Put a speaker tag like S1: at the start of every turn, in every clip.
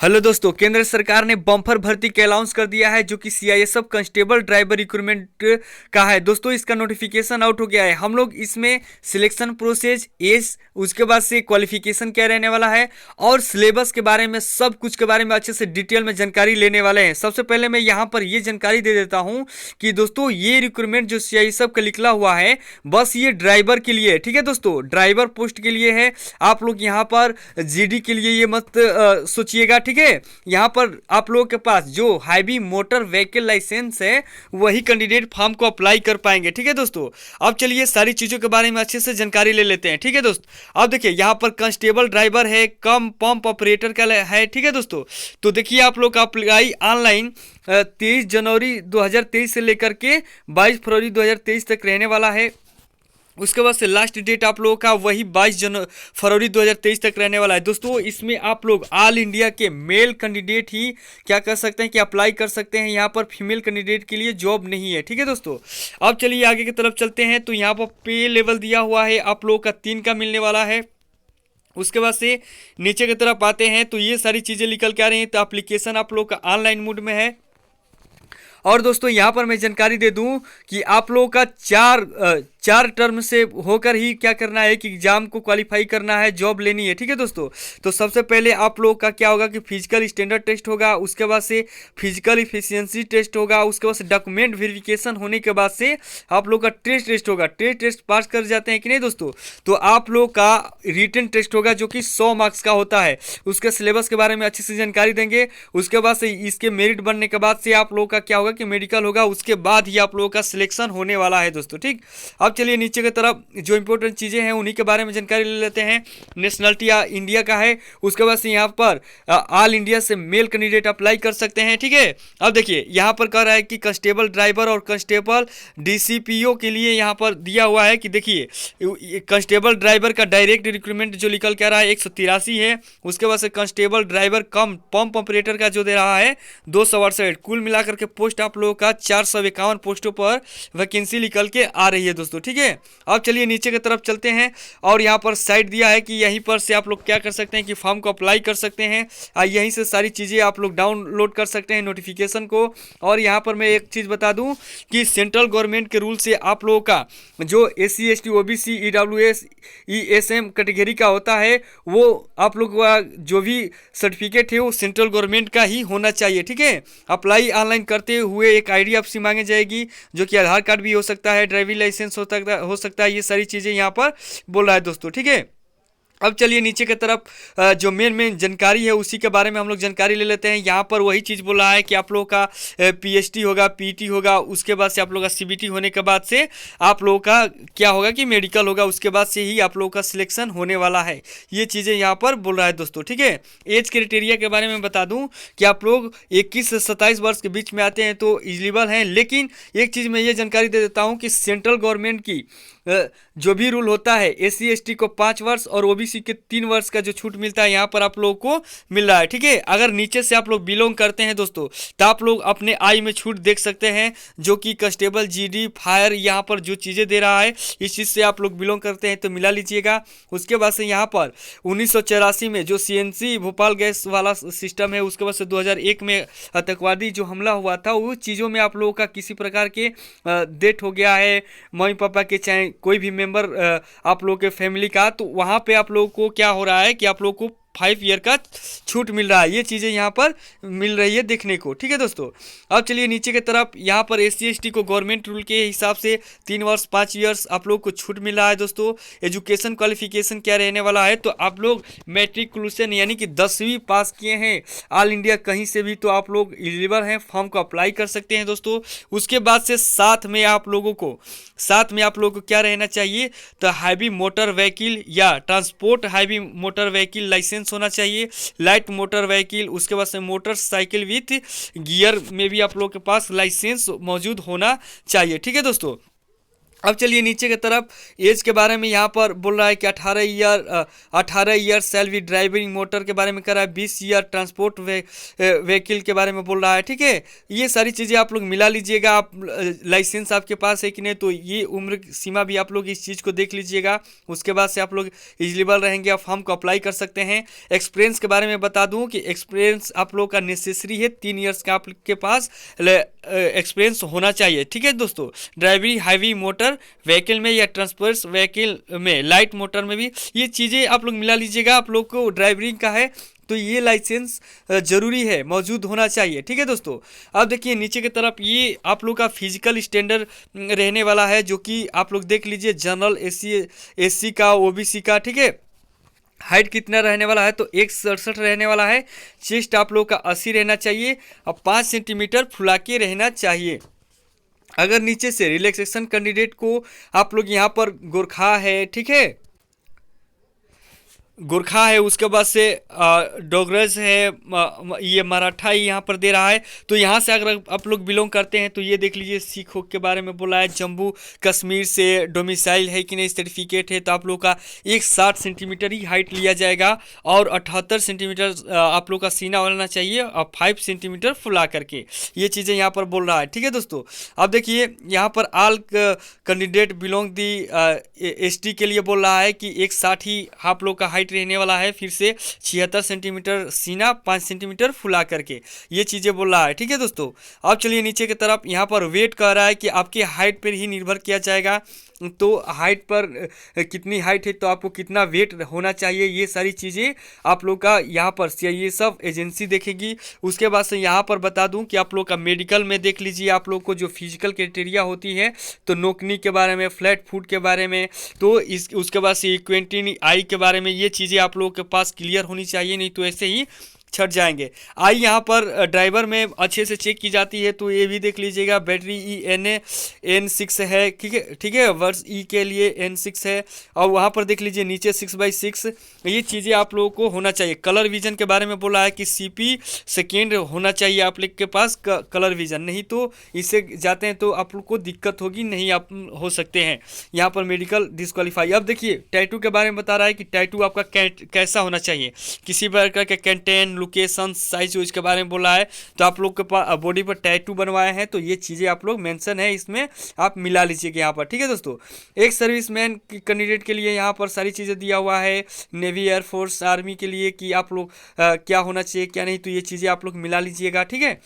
S1: Hello दोस्तों, केंद्र सरकार ने बम्पर भर्ती का अनाउंस कर दिया है जो कि सीआईएसएफ कांस्टेबल ड्राइवर रिक्रूटमेंट का है। दोस्तों इसका नोटिफिकेशन आउट हो गया है। हम लोग इसमें सिलेक्शन प्रोसेस, एज, उसके बाद से क्वालिफिकेशन क्या रहने वाला है और सिलेबस के बारे में, सब कुछ के बारे में अच्छे से डिटेल में जानकारी लेने वाले हैं। सबसे पहले मैं यहाँ पर ये जानकारी दे देता हूँ कि दोस्तों ये रिक्रूटमेंट जो सीआईएसएफ का निकला हुआ है बस ये ड्राइवर के लिए है। ठीक है दोस्तों, ड्राइवर पोस्ट के लिए है। आप लोग यहाँ पर जीडी के लिए ये मत सोचिएगा। ठीक है, यहाँ पर आप लोगों के पास जो हैवी मोटर व्हीकल लाइसेंस है वही कैंडिडेट फॉर्म को अप्लाई कर पाएंगे। ठीक है दोस्तों, अब चलिए सारी चीजों के बारे में अच्छे से जानकारी ले लेते हैं। ठीक है दोस्त, अब देखिए यहाँ पर कांस्टेबल ड्राइवर है, कम पंप ऑपरेटर का है। ठीक है दोस्तों, तो देखिए आप लोग का अप्लाई ऑनलाइन 23 जनवरी 2023 से लेकर के 22 फरवरी 2023 तक रहने वाला है। उसके बाद से लास्ट डेट आप लोगों का वही 22 फरवरी 2023 तक रहने वाला है। दोस्तों इसमें आप लोग ऑल इंडिया के मेल कैंडिडेट ही क्या कर सकते हैं कि अप्लाई कर सकते हैं। यहाँ पर फीमेल कैंडिडेट के लिए जॉब नहीं है। ठीक है दोस्तों, अब चलिए आगे की तरफ चलते हैं। तो यहाँ पर पे लेवल दिया हुआ है आप लोगों का 3 का मिलने वाला है। उसके बाद से नीचे की तरफ आते हैं तो ये सारी चीज़ें निकल के आ रही हैं। तो एप्लीकेशन आप लोग का ऑनलाइन मोड में है। और दोस्तों यहाँ पर मैं जानकारी दे दूं कि आप लोगों का चार टर्म से होकर ही क्या करना है कि एग्जाम को क्वालिफाई करना है, जॉब लेनी है। ठीक है दोस्तों, तो सबसे पहले आप लोगों का क्या होगा कि फिजिकल स्टैंडर्ड टेस्ट होगा, उसके बाद से फिजिकल इफिशियंसी टेस्ट होगा, उसके बाद से डॉक्यूमेंट वेरिफिकेशन होने के बाद से आप लोग का टेस्ट होगा। टेस्ट पास कर जाते हैं कि नहीं दोस्तों, तो आप लोग का रिटन टेस्ट होगा जो कि 100 मार्क्स का होता है। उसके सिलेबस के बारे में अच्छे से जानकारी देंगे। उसके बाद से इसके मेरिट बनने के बाद से आप लोगों का क्या होगा कि मेडिकल होगा। उसके बाद ही आप लोगों का सिलेक्शन होने वाला है दोस्तों। ठीक, अब चलिए नीचे की तरफ जो इंपॉर्टेंट चीजें हैं उन्हीं के बारे में जानकारी ले लेते हैं। नेशनलिटी इंडिया का है। उसके बाद से यहाँ पर ऑल इंडिया से मेल कैंडिडेट अप्लाई कर सकते हैं। ठीक है, अब देखिए यहाँ पर कह रहा है कि कांस्टेबल ड्राइवर और कांस्टेबल डीसीपीओ के लिए यहाँ पर दिया हुआ है कि देखिए कांस्टेबल ड्राइवर का डायरेक्ट रिक्रूटमेंट जो निकल के आ रहा है 183 है। उसके बाद से कांस्टेबल ड्राइवर कम पंप ऑपरेटर का जो दे रहा है 268। कुल मिलाकर के पोस्ट आप लोगों का 451 पोस्टों पर वैकेंसी निकल के आ रही है दोस्तों। ठीक है, अब चलिए नीचे की तरफ चलते हैं और यहाँ पर साइट दिया है कि यहीं पर से आप लोग क्या कर सकते हैं कि फॉर्म को अप्लाई कर सकते हैं। यहीं से सारी चीज़ें आप लोग डाउनलोड कर सकते हैं नोटिफिकेशन को। और यहाँ पर मैं एक चीज़ बता दूं कि सेंट्रल गवर्नमेंट के रूल से आप लोगों का जो SC ST OBC EWS ESM category का होता है वो आप लोग का जो भी सर्टिफिकेट है वो सेंट्रल गवर्नमेंट का ही होना चाहिए। ठीक है, अप्लाई ऑनलाइन करते हुए एक ID आपसे मांगे जाएगी जो कि आधार कार्ड भी हो सकता है, ड्राइविंग लाइसेंस हो सकता है। ये सारी चीज़ें यहाँ पर बोल रहा है दोस्तों। ठीक है, अब चलिए नीचे की तरफ जो मेन जानकारी है उसी के बारे में हम लोग जानकारी ले लेते हैं। यहाँ पर वही चीज़ बोल रहा है कि आप लोगों का PhD होगा, PT होगा, उसके बाद से आप लोगों का CBT होने के बाद से आप लोगों का क्या होगा कि मेडिकल होगा। उसके बाद से ही आप लोगों का सिलेक्शन होने वाला है। ये चीज़ें यहाँ पर बोल रहा है दोस्तों। ठीक है, एज क्राइटेरिया के बारे में बता दूँ कि आप लोग 21 से 27 वर्ष के बीच में आते हैं तो एलिजिबल हैं। लेकिन एक चीज़ मैं ये जानकारी दे देता हूँ कि सेंट्रल गवर्नमेंट की जो भी रूल होता है SC ST को 5 वर्ष और OBC के 3 वर्ष का जो छूट मिलता है यहाँ पर आप लोगों को मिल रहा है। ठीक है, अगर नीचे से आप लोग बिलोंग करते हैं दोस्तों तो आप लोग अपने आय में छूट देख सकते हैं जो कि कांस्टेबल GD फायर यहाँ पर जो चीज़ें दे रहा है इस चीज़ से आप लोग बिलोंग करते हैं तो मिला लीजिएगा। उसके बाद से यहाँ पर 1984 में जो CNC भोपाल गैस वाला सिस्टम है, उसके बाद से 2001 में आतंकवादी जो हमला हुआ था उस चीज़ों में आप लोगों का किसी प्रकार के डेथ हो गया है, मम्मी पापा के चाहे कोई भी मेंबर आप लोग के फैमिली का, तो वहाँ पे आप लोगों को क्या हो रहा है कि आप लोग को 5 ईयर का छूट मिल रहा है। ये चीज़ें यहाँ पर मिल रही है देखने को। ठीक है दोस्तों, अब चलिए नीचे की तरफ यहाँ पर SC ST को गवर्नमेंट रूल के हिसाब से 3 वर्ष 5 ईयर्स आप लोग को छूट मिल रहा है दोस्तों। एजुकेशन क्वालिफिकेशन क्या रहने वाला है तो आप लोग मैट्रिकुलेशन यानी कि 10वीं पास किए हैं ऑल इंडिया कहीं से भी तो आप लोग एलिजिबल हैं, फॉर्म को अप्लाई कर सकते हैं दोस्तों। उसके बाद से साथ में आप लोगों को क्या रहना चाहिए तो हैवी मोटर व्हीकल या transport heavy motor vehicle licence होना चाहिए, लाइट मोटर व्हीकल, उसके बाद से मोटरसाइकिल विथ गियर में भी आप लोग के पास लाइसेंस मौजूद होना चाहिए। ठीक है दोस्तों, अब चलिए नीचे की तरफ एज के बारे में यहाँ पर बोल रहा है कि 18 ईयर सेल्फ ड्राइविंग मोटर के बारे में कर रहा है, 20 ईयर ट्रांसपोर्ट व्हीकल के बारे में बोल रहा है। ठीक है, ये सारी चीज़ें आप लोग मिला लीजिएगा। आप लाइसेंस आपके पास है कि नहीं, तो ये उम्र सीमा भी आप लोग इस चीज़ को देख लीजिएगा। उसके बाद से आप लोग एलिजिबल रहेंगे, आप फॉर्म को अप्लाई कर सकते हैं। एक्सपीरियंस के बारे में बता दूँ कि एक्सपीरियंस आप लोग का नेसेसरी है, 3 ईयर्स का आपके पास एक्सपीरियंस होना चाहिए। ठीक है दोस्तों, ड्राइविंग हैवी मोटर व्हीकल में या ट्रांसपोर्ट व्हीकल में, लाइट मोटर में भी ये चीज़ें आप लोग मिला लीजिएगा। आप लोग को ड्राइविंग का है तो ये लाइसेंस जरूरी है, मौजूद होना चाहिए। ठीक है दोस्तों, अब देखिए नीचे की तरफ ये आप लोग का फिजिकल स्टैंडर्ड रहने वाला है, जो कि आप लोग देख लीजिए, जनरल एससी का, ओबीसी का। ठीक है, हाइट कितना रहने वाला है, तो 167 रहने वाला है। चेस्ट आप लोग का 80 रहना चाहिए और 5 सेंटीमीटर फुला के रहना चाहिए। अगर नीचे से रिलैक्सेशन कैंडिडेट को आप लोग यहाँ पर गोरखा है, ठीक है, गोरखा है, उसके बाद से डोगरज है, ये मराठा ही यहाँ पर दे रहा है। तो यहाँ से अगर आप लोग बिलोंग करते हैं तो ये देख लीजिए, सिखों के बारे में बोला है, जम्मू कश्मीर से डोमिसाइल है कि नहीं, सर्टिफिकेट है, तो आप लोग का 160 सेंटीमीटर ही हाइट लिया जाएगा और 78 सेंटीमीटर आप लोग का सीना होना चाहिए और 5 सेंटीमीटर फुला करके, ये चीज़ें यहाँ पर बोल रहा है। ठीक है दोस्तों, अब देखिए यहाँ पर आल कैंडिडेट बिलोंग दी एसटी के लिए बोल रहा है कि 160 ही आप लोग का हाइट रहने वाला है। फिर से 76 सेंटीमीटर सीना, 5 सेंटीमीटर फुला करके, ये चीज़ें बोल रहा है। ठीक है दोस्तों, अब चलिए नीचे की तरफ यहाँ पर वेट कह रहा है कि आपके हाइट पर ही निर्भर किया जाएगा। तो हाइट पर कितनी हाइट है तो आपको कितना वेट होना चाहिए, ये सारी चीज़ें आप लोग का यहाँ पर ये सब एजेंसी देखेगी। उसके बाद से यहाँ पर बता दूँ कि आप लोग का मेडिकल में देख लीजिए, आप लोग को जो फिजिकल क्राइटेरिया होती है, तो नोकनी के बारे में, फ्लैट फुट के बारे में, तो उसके बाद से इक्वेंटिन आई के बारे में, ये चीज़ें आप लोगों के पास क्लियर होनी चाहिए, नहीं तो ऐसे ही छट जाएंगे। आई यहाँ पर ड्राइवर में अच्छे से चेक की जाती है, तो ये भी देख लीजिएगा। बैटरी N6 है, ठीक है, वर्स ई के लिए N6 है। और वहाँ पर देख लीजिए नीचे 6x6, ये चीज़ें आप लोगों को होना चाहिए। कलर विजन के बारे में बोला है कि CP सेकेंड होना चाहिए आप लोग के पास कलर विजन, नहीं तो इससे जाते हैं तो आप लोग को दिक्कत होगी, नहीं आप हो सकते हैं यहाँ पर मेडिकल डिस्क्वालीफाई। अब देखिए टैटू के बारे में बता रहा है कि टैटू आपका कैसा होना चाहिए, किसी प्रकार के कंटेंट, लोकेशन, साइज के बारे में बोला है। तो आप लोग के पास बॉडी पर टैटू बनवाए हैं, तो ये चीज़ें आप लोग मेंशन है, इसमें आप मिला लीजिएगा यहाँ पर। ठीक है दोस्तों, एक सर्विसमैन कैंडिडेट के लिए यहाँ पर सारी चीज़ें दिया हुआ है। नेवी, एयरफोर्स, आर्मी के लिए कि आप लोग क्या होना चाहिए क्या नहीं, तो ये चीज़ें आप लोग मिला लीजिएगा। ठीक है,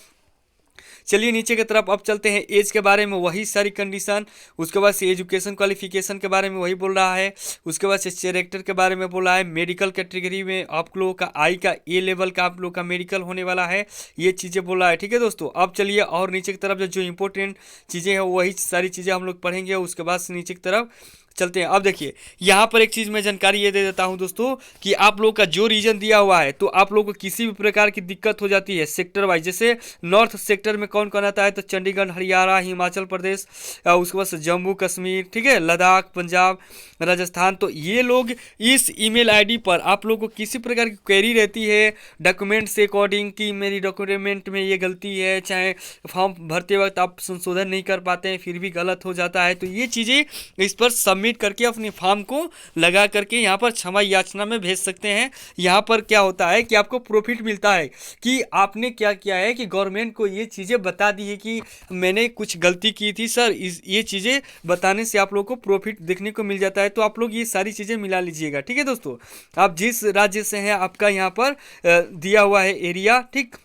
S1: चलिए नीचे की तरफ अब चलते हैं। एज के बारे में वही सारी कंडीशन, उसके बाद से एजुकेशन क्वालिफिकेशन के बारे में वही बोल रहा है, उसके बाद से कैरेक्टर के बारे में बोला है। मेडिकल कैटेगरी में आप लोगों का आई का ए लेवल का आप लोग का मेडिकल होने वाला है, ये चीज़ें बोला है। ठीक है दोस्तों, अब चलिए और नीचे की तरफ जो इंपॉर्टेंट चीज़ें हैं वही सारी चीज़ें हम लोग पढ़ेंगे, उसके बाद से नीचे की तरफ चलते हैं। अब देखिए यहाँ पर एक चीज़ मैं जानकारी ये दे देता हूँ दोस्तों कि आप लोग का जो रीजन दिया हुआ है, तो आप लोगों को किसी भी प्रकार की दिक्कत हो जाती है सेक्टर वाइज, जैसे नॉर्थ सेक्टर में कौन कौन आता है, तो चंडीगढ़, हरियाणा, हिमाचल प्रदेश, उसके बाद जम्मू कश्मीर, ठीक है, लद्दाख, पंजाब, राजस्थान। तो ये लोग इस ईमेल आईडी पर आप लोग को किसी प्रकार की क्वेरी रहती है डॉक्यूमेंट से अकॉर्डिंग कि मेरी डॉक्यूमेंट में ये गलती है, चाहे फॉर्म भरते वक्त आप संशोधन नहीं कर पाते हैं, फिर भी गलत हो जाता है, तो ये चीज़ें इस पर सबमिट करके अपने फॉर्म को लगा करके यहाँ पर क्षमा याचना में भेज सकते हैं। यहाँ पर क्या होता है कि आपको प्रॉफिट मिलता है कि आपने क्या किया है कि गवर्नमेंट को ये चीज़ें बता दी है कि मैंने कुछ गलती की थी सर, ये चीज़ें बताने से आप लोग को प्रॉफिट देखने को मिल जाता है। तो आप लोग ये सारी चीज़ें मिला लीजिएगा। ठीक है दोस्तों, आप जिस राज्य से हैं आपका यहाँ पर दिया हुआ है एरिया। ठीक,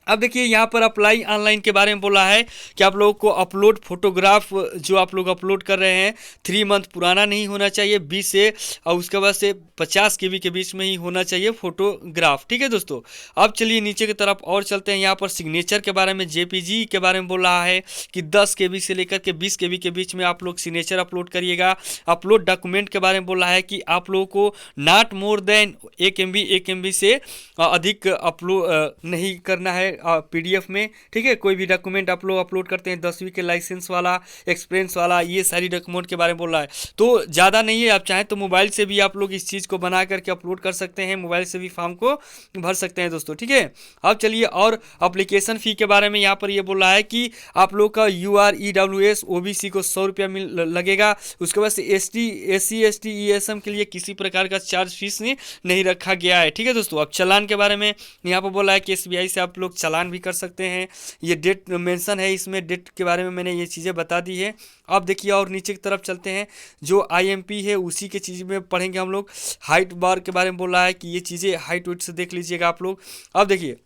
S1: अब देखिए यहाँ पर अप्लाई ऑनलाइन के बारे में बोला है कि आप लोगों को अपलोड फोटोग्राफ जो आप लोग अपलोड कर रहे हैं 3 मंथ पुराना नहीं होना चाहिए, 20 से और उसके बाद से 50 KB के बीच में ही होना चाहिए फोटोग्राफ। ठीक है दोस्तों, अब चलिए नीचे की तरफ और चलते हैं। यहाँ पर सिग्नेचर के बारे में JPG के बारे में बोल रहा है कि 10 KB से लेकर के 20 KB के बीच में आप लोग सिग्नेचर अपलोड करिएगा। अपलोड डॉक्यूमेंट के बारे में बोल रहा है कि आप लोगों को नॉट मोर देन 1 MB से अधिक अपलोड नहीं करना है PDF में, ठीक है। कोई भी डॉक्यूमेंट आप लोग अपलोड करते हैं 10वीं के लाइसेंस वाला, एक्सपीरियंस वाला, ये सारी डॉक्यूमेंट के बारे में बोल रहा है। तो ज़्यादा नहीं है, आप चाहें तो मोबाइल से भी आप लोग इस चीज़ को बना करके अपलोड कर सकते हैं, मोबाइल से भी फॉर्म को भर सकते हैं दोस्तों, ठीक है। अब चलिए और अप्लीकेशन फ़ी के बारे में यहाँ पर ये बोल रहा है कि आप लोग का UR EWS OBC को 100 रुपया लगेगा। उसके बाद से ST SC ST ESM के लिए किसी प्रकार का चार्ज फीस नहीं रखा गया है, ठीक है दोस्तों। अब चालान के बारे में यहाँ पर बोला है कि SBI से आप लोग चालान भी कर सकते हैं। ये डेट मेंशन है, इसमें डेट के बारे में मैंने ये चीज़ें बता दी है। अब देखिए और नीचे की तरफ चलते हैं, जो IMP है उसी के चीज़ में पढ़ेंगे हम लोग। हाइट बार के बारे में बोल रहा है कि ये चीज़ें हाइट वेट से देख लीजिएगा आप लोग। अब देखिए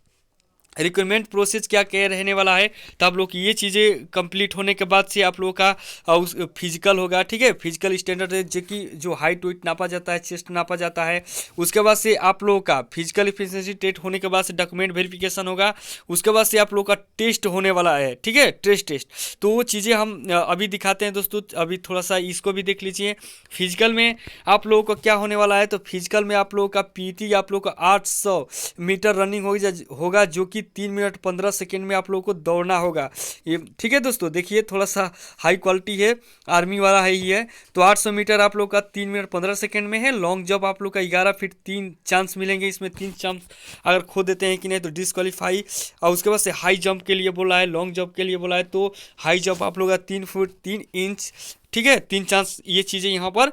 S1: रिक्रूटमेंट प्रोसेस क्या क्या रहने वाला है, तो आप लोग ये चीज़ें कंप्लीट होने के बाद से आप लोगों का उस फिजिकल होगा, ठीक है। फिजिकल स्टैंडर्ड है जो कि जो हाइट वेट नापा जाता है, चेस्ट नापा जाता है। उसके बाद से आप लोगों का फिजिकल एफिशिएंसी टेस्ट होने के बाद से डॉक्यूमेंट वेरिफिकेशन होगा। उसके बाद से आप लोगों का टेस्ट होने वाला है, ठीक है, टेस्ट। तो वो चीज़ें हम अभी दिखाते हैं दोस्तों। अभी थोड़ा सा इसको भी देख लीजिए। फिजिकल में आप लोगों को क्या होने वाला है, तो फिजिकल में आप लोगों का PT आप लोगों का 800 मीटर रनिंग होगा जो कि 3 मिनट 15 सेकेंड में आप लोगों को दौड़ना होगा, ये ठीक है दोस्तों। देखिए थोड़ा सा हाई क्वालिटी है, आर्मी वाला है ही है। तो 800 मीटर आप लोग का 3 मिनट 15 सेकेंड में है। लॉन्ग जंप आप लोग का 11 फीट 3 चांस मिलेंगे, इसमें 3 चांस अगर खो देते हैं कि नहीं तो डिस्क्वालीफाई। और उसके बाद से हाई जंप के लिए बोला है, लॉन्ग जंप के लिए बोला है, तो हाई जंप आप लोग का 3 फुट 3 इंच, ठीक है, 3 चांस ये चीज़ें यहाँ पर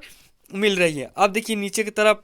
S1: मिल रही है। अब देखिए नीचे की तरफ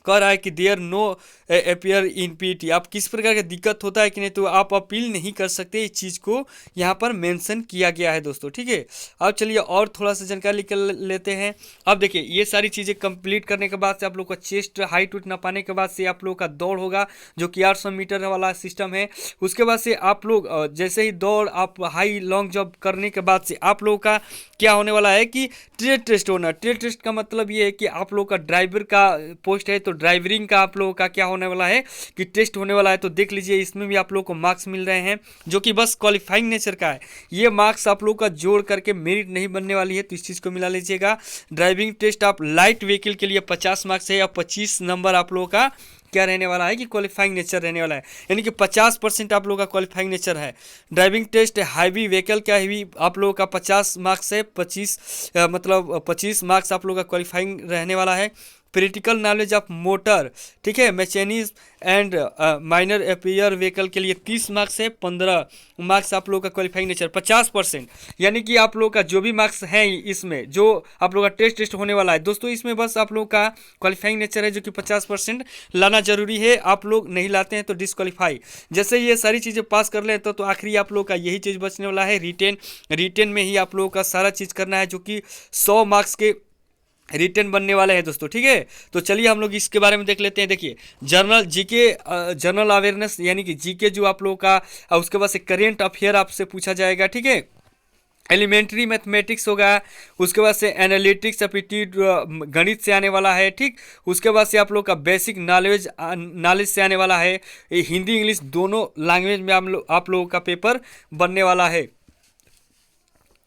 S1: कह रहा है कि there no appear in PT। आप किस प्रकार का दिक्कत होता है कि नहीं तो आप अपील नहीं कर सकते, इस चीज़ को यहाँ पर मेंशन किया गया है दोस्तों, ठीक है। अब चलिए और थोड़ा सा जानकारी निकल लेते हैं। अब देखिए ये सारी चीज़ें कंप्लीट करने के बाद से आप लोग का चेस्ट हाइट वेट नापाने के बाद से आप लोग का दौड़ होगा जो कि 800 मीटर वाला सिस्टम है। उसके बाद से आप लोग जैसे ही दौड़ आप हाई लॉन्ग जंप करने के बाद से आप लोग का क्या होने वाला है कि ट्रेड टेस्ट होना। ट्रेड टेस्ट का मतलब ये है कि आप लोग का ड्राइवर का पोस्ट है तो ड्राइवरिंग का आप लोगों का क्या होने वाला है कि टेस्ट होने वाला है। तो देख लीजिए इसमें भी आप लोगों को मार्क्स मिल रहे हैं जो कि बस क्वालिफाइंग नेचर का है। ये मार्क्स आप लोगों का जोड़ करके मेरिट नहीं बनने वाली है, तो इस चीज़ को मिला लीजिएगा। ड्राइविंग टेस्ट आप लाइट व्हीकल के लिए 50 मार्क्स है या 25 नंबर आप लोगों का क्या रहने वाला है कि क्वालिफाइंग नेचर रहने वाला है, यानी कि 50% आप लोगों का क्वालिफाइंग नेचर है। ड्राइविंग टेस्ट हैवी व्हीकल का भी आप लोगों का 50 मार्क्स है, 25 मार्क्स आप लोगों का क्वालिफाइंग रहने वाला है। प्रैक्टिकल नॉलेज ऑफ मोटर, ठीक है, mechanism and minor appear vehicle के लिए 30 मार्क्स है, 15 मार्क्स आप लोगों का क्वालिफाइंग नेचर 50%, यानी कि आप लोगों का जो भी मार्क्स हैं इसमें जो आप लोगों का टेस्ट होने वाला है दोस्तों, इसमें बस आप लोगों का क्वालिफाइंग नेचर है जो कि 50% लाना जरूरी है। आप लोग नहीं लाते हैं तो डिस्क्वालीफाई। जैसे ये सारी चीज़ें पास कर लें तो आखिरी आप लोग का यही चीज़ बचने वाला है, रिटेन में ही आप लोगों का सारा चीज़ करना है जो कि 100 मार्क्स के रिटर्न बनने वाले हैं दोस्तों, ठीक है। तो चलिए हम लोग इसके बारे में देख लेते हैं। देखिए जनरल जनरल अवेयरनेस यानी कि GK जो आप लोगों का, उसके बाद से करेंट अफेयर आपसे पूछा जाएगा, ठीक है। एलिमेंट्री मैथमेटिक्स होगा, उसके बाद से एनालिटिक्स एप्टीट्यूड गणित से आने वाला है, ठीक। उसके बाद से आप लोग का बेसिक नॉलेज से आने वाला है। हिंदी इंग्लिश दोनों लैंग्वेज में आप लोगों का पेपर बनने वाला है।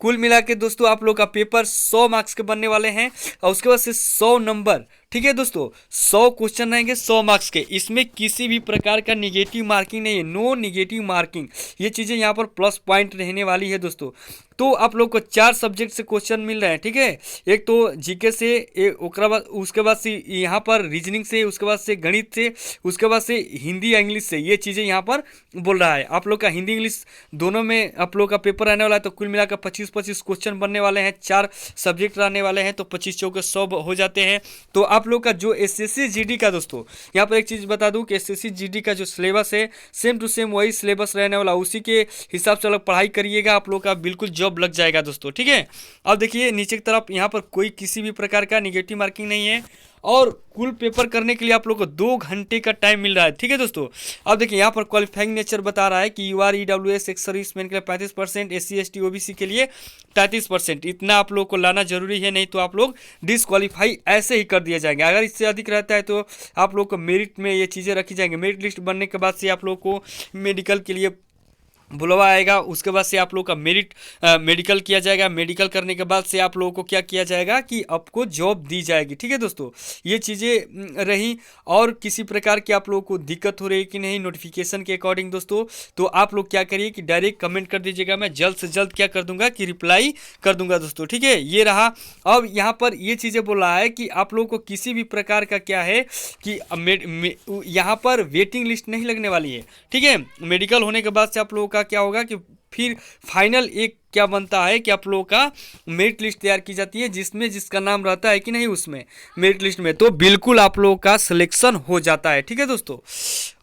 S1: कुल मिला के दोस्तों आप लोग का पेपर 100 मार्क्स के बनने वाले हैं और उसके बाद से 100 नंबर, ठीक है दोस्तों, 100 क्वेश्चन रहेंगे 100 मार्क्स के। इसमें किसी भी प्रकार का निगेटिव मार्किंग नहीं है, नो निगेटिव मार्किंग। ये चीज़ें यहाँ पर प्लस पॉइंट रहने वाली है दोस्तों। तो आप लोग को 4 सब्जेक्ट से क्वेश्चन मिल रहे हैं, ठीक है। एक तो GK से, उसके बाद से यहाँ पर रीजनिंग से, उसके बाद से गणित से, उसके बाद से हिंदी या इंग्लिश से, ये चीज़ें यहाँ पर बोल रहा है। आप लोग का हिंदी इंग्लिश दोनों में आप लोग का पेपर रहने वाला है। तो कुल मिलाकर 25 क्वेश्चन बनने वाले हैं, 4 सब्जेक्ट रहने वाले हैं, तो 25 चौके 100 हो जाते हैं। तो आप लोग का जो SSC GD का दोस्तों, यहाँ पर एक चीज़ बता दूं कि SSC GD का जो सिलेबस है सेम टू सेम वही सिलेबस रहने वाला, उसी के हिसाब से अलग पढ़ाई करिएगा, आप लोग का बिल्कुल जॉब लग जाएगा दोस्तों, ठीक है। अब देखिए नीचे की तरफ यहाँ पर कोई किसी भी प्रकार का निगेटिव मार्किंग नहीं है और कुल पेपर करने के लिए आप लोग को 2 घंटे का टाइम मिल रहा है, ठीक है दोस्तों। अब देखिए यहाँ पर क्वालिफाइंग नेचर बता रहा है कि UR EWS एक्स सर्विसमैन के लिए 35%, SC ST OBC के लिए 33%। इतना आप लोग को लाना जरूरी है, नहीं तो आप लोग डिसक्वालीफाई ऐसे ही कर दिए जाएंगे। अगर इससे अधिक रहता है तो आप लोग को मेरिट में ये चीज़ें रखी जाएंगी। मेरिट लिस्ट बनने के बाद से आप लोग को मेडिकल के लिए बुलावा आएगा, उसके बाद से आप लोगों का मेडिकल किया जाएगा। मेडिकल करने के बाद से आप लोगों को क्या किया जाएगा कि आपको जॉब दी जाएगी। ठीक है दोस्तों, ये चीज़ें रही। और किसी प्रकार की आप लोगों को दिक्कत हो रही है कि नहीं नोटिफिकेशन के अकॉर्डिंग दोस्तों, तो आप लोग क्या करिए कि डायरेक्ट कमेंट कर दीजिएगा, मैं जल्द से जल्द क्या कर दूंगा कि रिप्लाई कर दूंगा दोस्तों। ठीक है, ये रहा। अब यहाँ पर ये चीज़ें बोल रहा है कि आप लोगों को किसी भी प्रकार का क्या है कि यहाँ पर वेटिंग लिस्ट नहीं लगने वाली है। ठीक है, मेडिकल होने के बाद से आप लोगों का क्या होगा कि फिर फाइनल एक क्या बनता है कि आप लोगों का मेरिट लिस्ट तैयार की जाती है, जिसमें जिसका नाम रहता है कि नहीं उसमें मेरिट लिस्ट में, तो बिल्कुल आप लोगों का सिलेक्शन हो जाता है। ठीक है दोस्तों,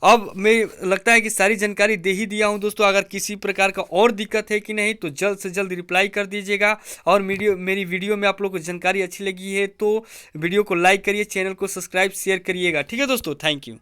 S1: अब मैं लगता है कि सारी जानकारी दे ही दिया हूं दोस्तों। अगर किसी प्रकार का और दिक्कत है कि नहीं तो जल्द से जल्द रिप्लाई कर दीजिएगा। और मेरी वीडियो में आप लोगों को जानकारी अच्छी लगी है तो वीडियो को लाइक करिए, चैनल को सब्सक्राइब शेयर करिएगा। ठीक है दोस्तों, थैंक यू।